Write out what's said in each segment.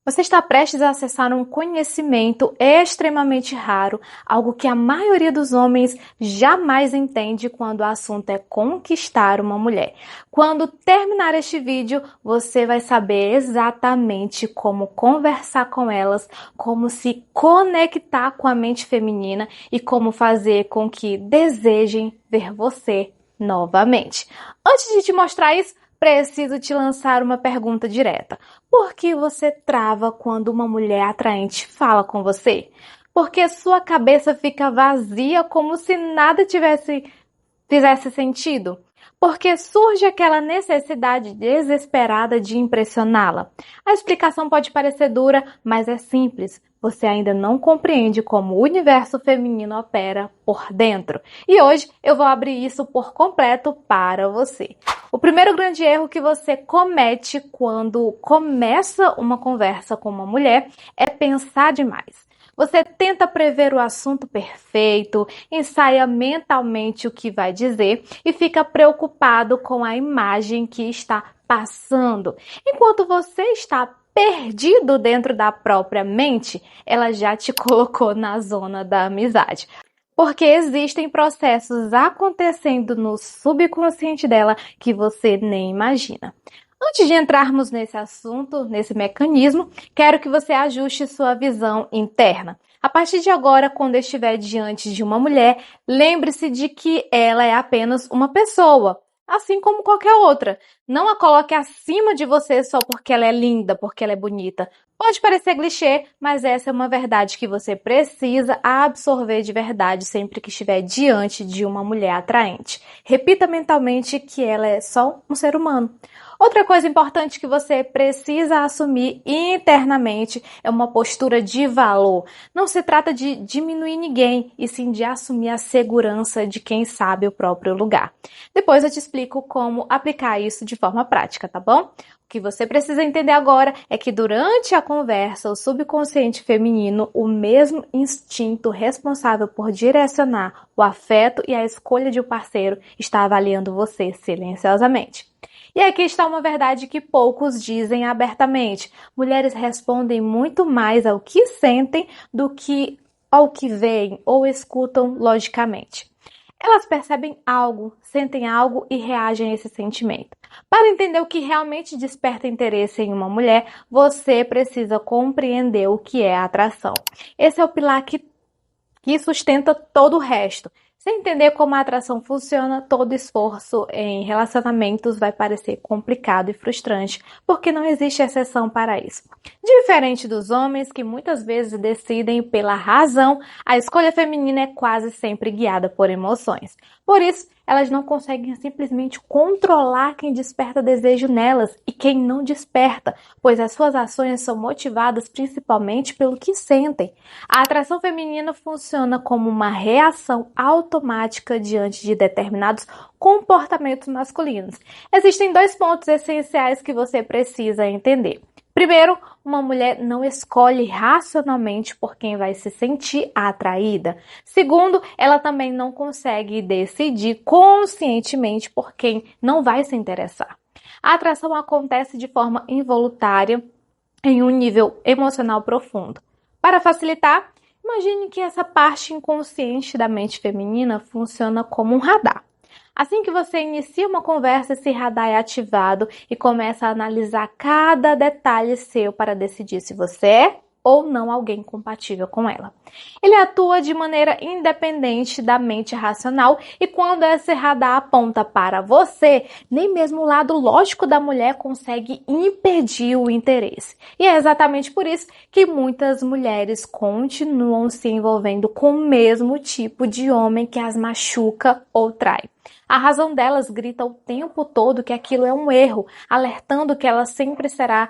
Você está prestes a acessar um conhecimento extremamente raro, algo que a maioria dos homens jamais entende quando o assunto é conquistar uma mulher. Quando terminar este vídeo, você vai saber exatamente como conversar com elas, como se conectar com a mente feminina e como fazer com que desejem ver você novamente. Antes de te mostrar isso, preciso te lançar uma pergunta direta. Por que você trava quando uma mulher atraente fala com você? Porque sua cabeça fica vazia como se nada fizesse sentido? Porque surge aquela necessidade desesperada de impressioná-la. A explicação pode parecer dura, mas é simples. Você ainda não compreende como o universo feminino opera por dentro. E hoje eu vou abrir isso por completo para você. O primeiro grande erro que você comete quando começa uma conversa com uma mulher é pensar demais. Você tenta prever o assunto perfeito, ensaia mentalmente o que vai dizer e fica preocupado com a imagem que está passando. Enquanto você está perdido dentro da própria mente, ela já te colocou na zona da amizade. Porque existem processos acontecendo no subconsciente dela que você nem imagina. Antes de entrarmos nesse assunto, nesse mecanismo, quero que você ajuste sua visão interna. A partir de agora, quando estiver diante de uma mulher, lembre-se de que ela é apenas uma pessoa, assim como qualquer outra. Não a coloque acima de você só porque ela é linda, porque ela é bonita. Pode parecer clichê, mas essa é uma verdade que você precisa absorver de verdade sempre que estiver diante de uma mulher atraente. Repita mentalmente que ela é só um ser humano. Outra coisa importante que você precisa assumir internamente é uma postura de valor. Não se trata de diminuir ninguém, e sim de assumir a segurança de quem sabe o próprio lugar. Depois eu te explico como aplicar isso de forma prática, tá bom? O que você precisa entender agora é que durante a conversa, o subconsciente feminino, o mesmo instinto responsável por direcionar o afeto e a escolha de um parceiro, está avaliando você silenciosamente. E aqui está uma verdade que poucos dizem abertamente. Mulheres respondem muito mais ao que sentem do que ao que veem ou escutam logicamente. Elas percebem algo, sentem algo e reagem a esse sentimento. Para entender o que realmente desperta interesse em uma mulher, você precisa compreender o que é a atração. Esse é o pilar que sustenta todo o resto. Sem entender como a atração funciona, todo esforço em relacionamentos vai parecer complicado e frustrante, porque não existe exceção para isso. Diferente dos homens, que muitas vezes decidem pela razão, a escolha feminina é quase sempre guiada por emoções. Por isso, elas não conseguem simplesmente controlar quem desperta desejo nelas e quem não desperta, pois as suas ações são motivadas principalmente pelo que sentem. A atração feminina funciona como uma reação automática diante de determinados comportamentos masculinos. Existem dois pontos essenciais que você precisa entender. Primeiro, uma mulher não escolhe racionalmente por quem vai se sentir atraída. Segundo, ela também não consegue decidir conscientemente por quem não vai se interessar. A atração acontece de forma involuntária em um nível emocional profundo. Para facilitar, imagine que essa parte inconsciente da mente feminina funciona como um radar. Assim que você inicia uma conversa, esse radar é ativado e começa a analisar cada detalhe seu para decidir se você é ou não alguém compatível com ela. Ele atua de maneira independente da mente racional e quando esse radar aponta para você, nem mesmo o lado lógico da mulher consegue impedir o interesse. E é exatamente por isso que muitas mulheres continuam se envolvendo com o mesmo tipo de homem que as machuca ou trai. A razão delas grita o tempo todo que aquilo é um erro, alertando que ela sempre será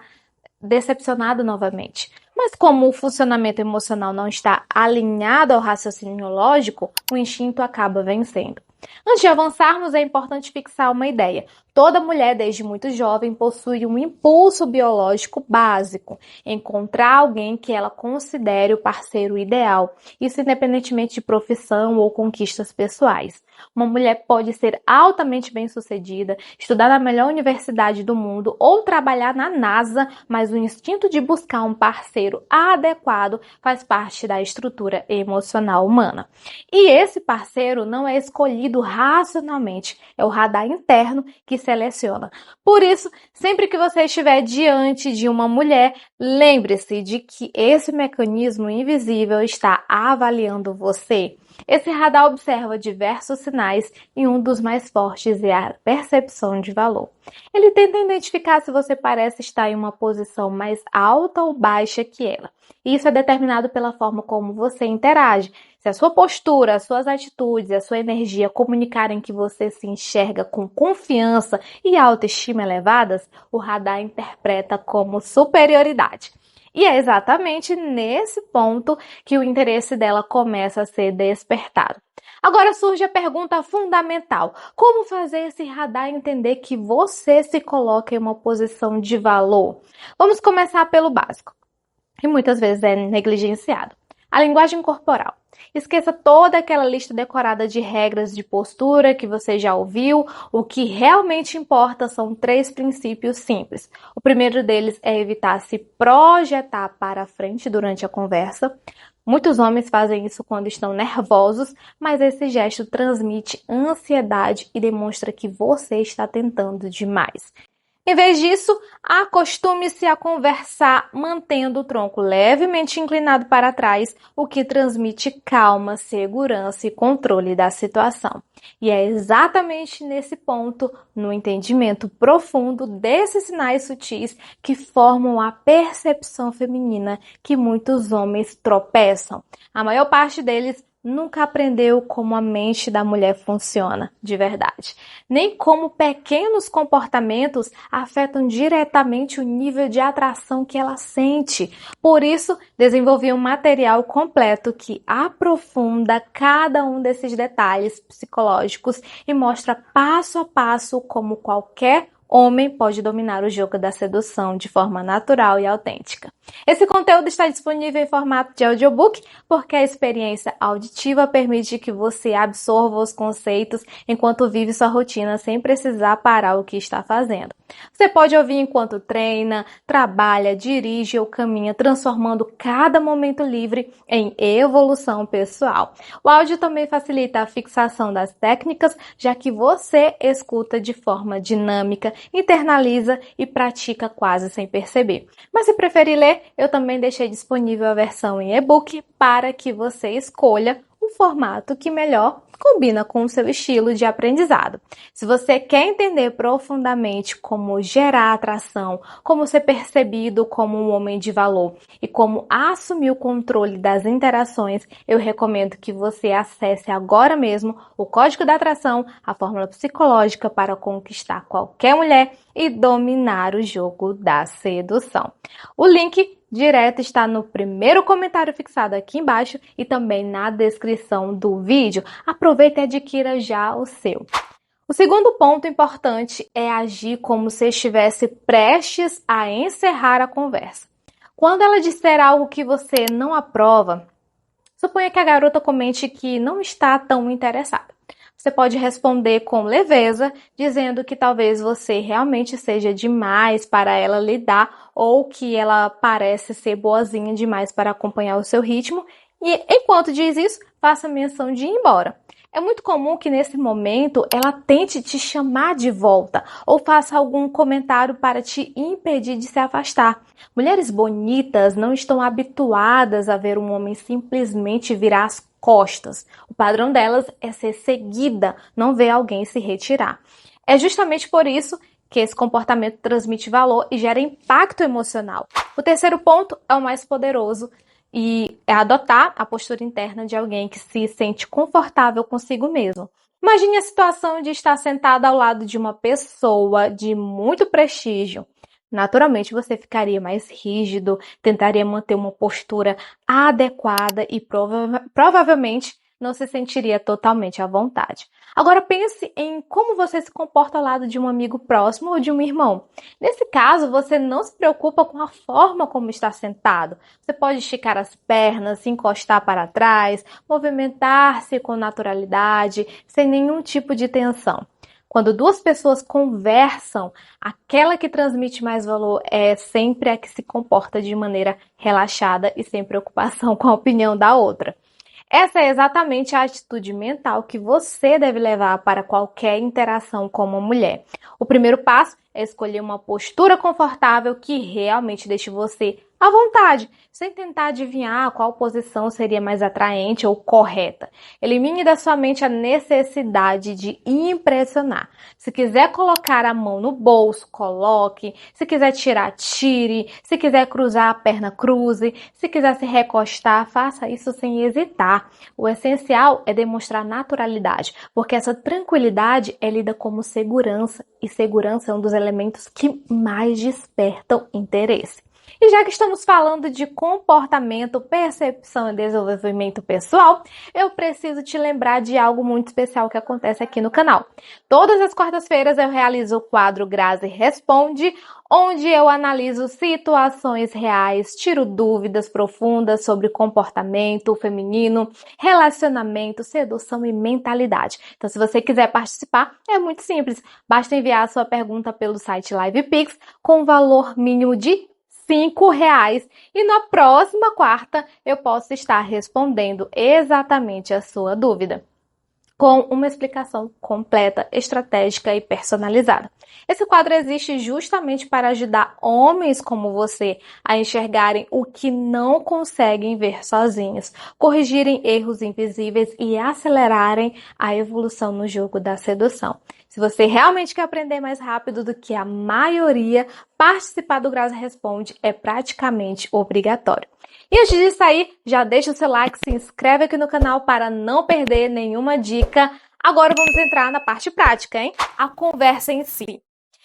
decepcionada novamente. Mas como o funcionamento emocional não está alinhado ao raciocínio lógico, o instinto acaba vencendo. Antes de avançarmos, é importante fixar uma ideia. toda mulher, desde muito jovem, possui um impulso biológico básico: encontrar alguém que ela considere o parceiro ideal, isso independentemente de profissão ou conquistas pessoais. Uma mulher pode ser altamente bem-sucedida, estudar na melhor universidade do mundo ou trabalhar na NASA, mas o instinto de buscar um parceiro adequado faz parte da estrutura emocional humana. E esse parceiro não é escolhido racionalmente, é o radar interno que seleciona. Por isso, sempre que você estiver diante de uma mulher, lembre-se de que esse mecanismo invisível está avaliando você. Esse radar observa diversos sinais e um dos mais fortes é a percepção de valor. Ele tenta identificar se você parece estar em uma posição mais alta ou baixa que ela. Isso é determinado pela forma como você interage. Se a sua postura, as suas atitudes, a sua energia comunicarem que você se enxerga com confiança e autoestima elevadas, o radar interpreta como superioridade. E é exatamente nesse ponto que o interesse dela começa a ser despertado. Agora surge a pergunta fundamental: como fazer esse radar entender que você se coloca em uma posição de valor? Vamos começar pelo básico, que muitas vezes é negligenciado: a linguagem corporal. Esqueça toda aquela lista decorada de regras de postura que você já ouviu. O que realmente importa são 3 princípios simples. O primeiro deles é evitar se projetar para frente durante a conversa. Muitos homens fazem isso quando estão nervosos, mas esse gesto transmite ansiedade e demonstra que você está tentando demais. Em vez disso, acostume-se a conversar mantendo o tronco levemente inclinado para trás, o que transmite calma, segurança e controle da situação. E é exatamente nesse ponto, no entendimento profundo desses sinais sutis, que formam a percepção feminina, que muitos homens tropeçam. A maior parte deles nunca aprendeu como a mente da mulher funciona de verdade, nem como pequenos comportamentos afetam diretamente o nível de atração que ela sente. Por isso, desenvolvi um material completo que aprofunda cada um desses detalhes psicológicos e mostra passo a passo como qualquer homem pode dominar o jogo da sedução de forma natural e autêntica. Esse conteúdo está disponível em formato de audiobook, porque a experiência auditiva permite que você absorva os conceitos enquanto vive sua rotina sem precisar parar o que está fazendo. Você pode ouvir enquanto treina, trabalha, dirige ou caminha, transformando cada momento livre em evolução pessoal. O áudio também facilita a fixação das técnicas, já que você escuta de forma dinâmica, internaliza e pratica quase sem perceber. Mas se preferir ler, eu também deixei disponível a versão em e-book para que você escolha o formato que melhor combina com o seu estilo de aprendizado. Se você quer entender profundamente como gerar atração, como ser percebido como um homem de valor e como assumir o controle das interações, eu recomendo que você acesse agora mesmo o Código da Atração, a fórmula psicológica para conquistar qualquer mulher e dominar o jogo da sedução. O link direto está no primeiro comentário fixado aqui embaixo e também na descrição do vídeo. Aproveita e adquira já o seu. O segundo ponto importante é agir como se estivesse prestes a encerrar a conversa. Quando ela disser algo que você não aprova, suponha que a garota comente que não está tão interessada. Você pode responder com leveza, dizendo que talvez você realmente seja demais para ela lidar ou que ela parece ser boazinha demais para acompanhar o seu ritmo. E enquanto diz isso, faça menção de ir embora. É muito comum que nesse momento ela tente te chamar de volta ou faça algum comentário para te impedir de se afastar. Mulheres bonitas não estão habituadas a ver um homem simplesmente virar as costas. O padrão delas é ser seguida, não ver alguém se retirar. É justamente por isso que esse comportamento transmite valor e gera impacto emocional. O terceiro ponto é o mais poderoso, e é adotar a postura interna de alguém que se sente confortável consigo mesmo. Imagine a situação de estar sentada ao lado de uma pessoa de muito prestígio. Naturalmente você ficaria mais rígido, tentaria manter uma postura adequada e provavelmente não se sentiria totalmente à vontade. Agora pense em como você se comporta ao lado de um amigo próximo ou de um irmão. Nesse caso, você não se preocupa com a forma como está sentado. Você pode esticar as pernas, se encostar para trás, movimentar-se com naturalidade, sem nenhum tipo de tensão. Quando duas pessoas conversam, aquela que transmite mais valor é sempre a que se comporta de maneira relaxada e sem preocupação com a opinião da outra. Essa é exatamente a atitude mental que você deve levar para qualquer interação com uma mulher. O primeiro passo é escolher uma postura confortável que realmente deixe você à vontade, sem tentar adivinhar qual posição seria mais atraente ou correta. Elimine da sua mente a necessidade de impressionar. Se quiser colocar a mão no bolso, coloque. Se quiser tirar, tire. Se quiser cruzar a perna, cruze. Se quiser se recostar, faça isso sem hesitar. O essencial é demonstrar naturalidade, porque essa tranquilidade é lida como segurança, e segurança é um dos elementos que mais despertam interesse. E já que estamos falando de comportamento, percepção e desenvolvimento pessoal, eu preciso te lembrar de algo muito especial que acontece aqui no canal. Todas as quartas-feiras eu realizo o quadro Grazi Responde, onde eu analiso situações reais, tiro dúvidas profundas sobre comportamento feminino, relacionamento, sedução e mentalidade. Então, se você quiser participar, é muito simples. Basta enviar a sua pergunta pelo site LivePix com valor mínimo de R$ 5. E na próxima quarta eu posso estar respondendo exatamente a sua dúvida, com uma explicação completa, estratégica e personalizada. Esse quadro existe justamente para ajudar homens como você a enxergarem o que não conseguem ver sozinhos, corrigirem erros invisíveis e acelerarem a evolução no jogo da sedução. Se você realmente quer aprender mais rápido do que a maioria, participar do Grazi Responde é praticamente obrigatório. E antes de sair, já deixa o seu like, se inscreve aqui no canal para não perder nenhuma dica. Agora vamos entrar na parte prática, hein? A conversa em si.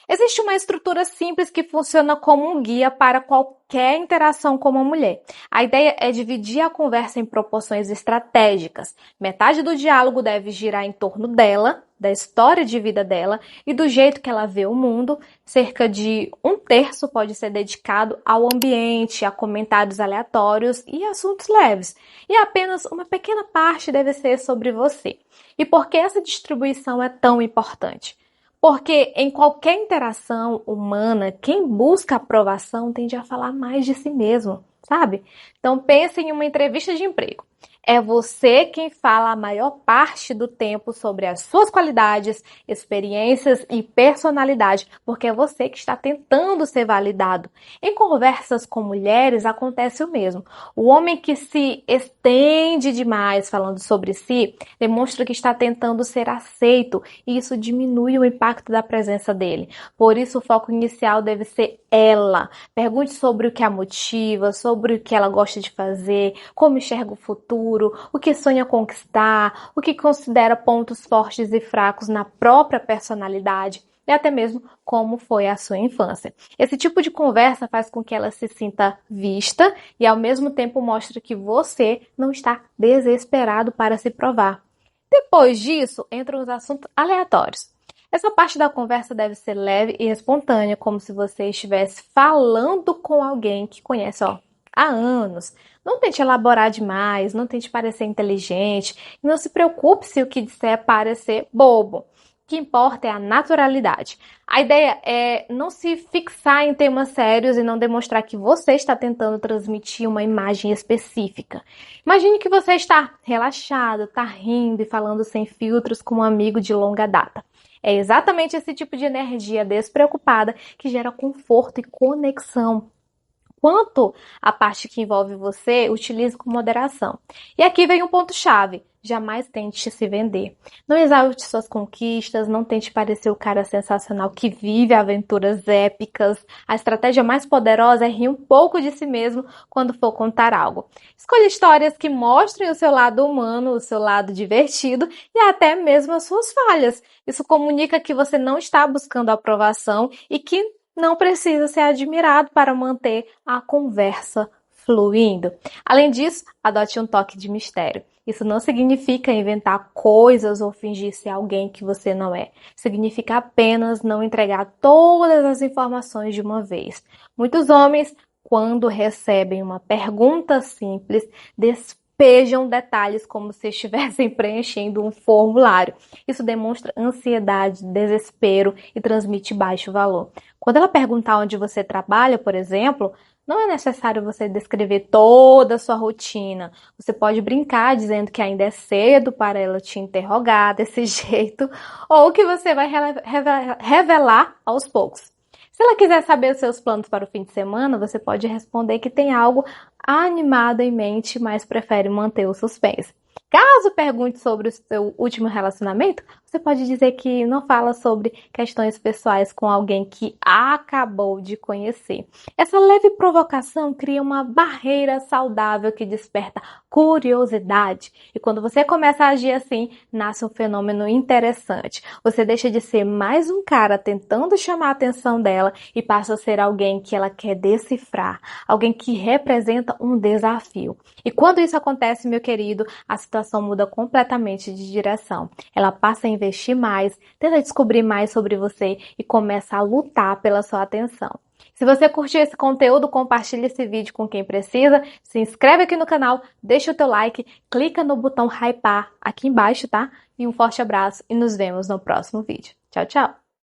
Existe uma estrutura simples que funciona como um guia para qualquer interação com uma mulher. A ideia é dividir a conversa em proporções estratégicas. Metade do diálogo deve girar em torno dela, da história de vida dela e do jeito que ela vê o mundo. Cerca de 1/3 pode ser dedicado ao ambiente, a comentários aleatórios e assuntos leves. E apenas uma pequena parte deve ser sobre você. E por que essa distribuição é tão importante? Porque em qualquer interação humana, quem busca aprovação tende a falar mais de si mesmo, sabe? Então pense em uma entrevista de emprego. É você quem fala a maior parte do tempo sobre as suas qualidades, experiências e personalidade, porque é você que está tentando ser validado. Em conversas com mulheres acontece o mesmo. O homem que se estende demais falando sobre si demonstra que está tentando ser aceito e isso diminui o impacto da presença dele. Por isso o foco inicial deve ser ela. Pergunte sobre o que a motiva, sobre o que ela gosta de fazer, como enxerga o futuro, o que sonha conquistar, o que considera pontos fortes e fracos na própria personalidade e até mesmo como foi a sua infância. Esse tipo de conversa faz com que ela se sinta vista e ao mesmo tempo mostra que você não está desesperado para se provar. Depois disso, entram os assuntos aleatórios. Essa parte da conversa deve ser leve e espontânea, como se você estivesse falando com alguém que conhece, há anos. Não tente elaborar demais, não tente parecer inteligente e não se preocupe se o que disser parecer bobo. O que importa é a naturalidade. A ideia é não se fixar em temas sérios e não demonstrar que você está tentando transmitir uma imagem específica. Imagine que você está relaxado, está rindo e falando sem filtros com um amigo de longa data. É exatamente esse tipo de energia despreocupada que gera conforto e conexão. Quanto à parte que envolve você, utilize com moderação. E aqui vem um ponto-chave. Jamais tente se vender. Não exalte suas conquistas, não tente parecer o cara sensacional que vive aventuras épicas. A estratégia mais poderosa é rir um pouco de si mesmo quando for contar algo. Escolha histórias que mostrem o seu lado humano, o seu lado divertido e até mesmo as suas falhas. Isso comunica que você não está buscando aprovação e que não precisa ser admirado para manter a conversa fluindo. Além disso, adote um toque de mistério. Isso não significa inventar coisas ou fingir ser alguém que você não é. Significa apenas não entregar todas as informações de uma vez. Muitos homens, quando recebem uma pergunta simples, despejam detalhes como se estivessem preenchendo um formulário. Isso demonstra ansiedade, desespero e transmite baixo valor. Quando ela perguntar onde você trabalha, por exemplo, não é necessário você descrever toda a sua rotina. Você pode brincar dizendo que ainda é cedo para ela te interrogar desse jeito, ou que você vai revelar aos poucos. Se ela quiser saber os seus planos para o fim de semana, você pode responder que tem algo animado em mente, mas prefere manter o suspense. Caso pergunte sobre o seu último relacionamento, você pode dizer que não fala sobre questões pessoais com alguém que acabou de conhecer. Essa leve provocação cria uma barreira saudável que desperta curiosidade. E quando você começa a agir assim, nasce um fenômeno interessante. Você deixa de ser mais um cara tentando chamar a atenção dela e passa a ser alguém que ela quer decifrar, alguém que representa um desafio. E quando isso acontece, meu querido, a situação muda completamente de direção. Ela passa a investir mais, tenta descobrir mais sobre você e começa a lutar pela sua atenção. Se você curtiu esse conteúdo, compartilhe esse vídeo com quem precisa, se inscreve aqui no canal, deixa o teu like, clica no botão hypar aqui embaixo, tá? E um forte abraço e nos vemos no próximo vídeo. Tchau, tchau!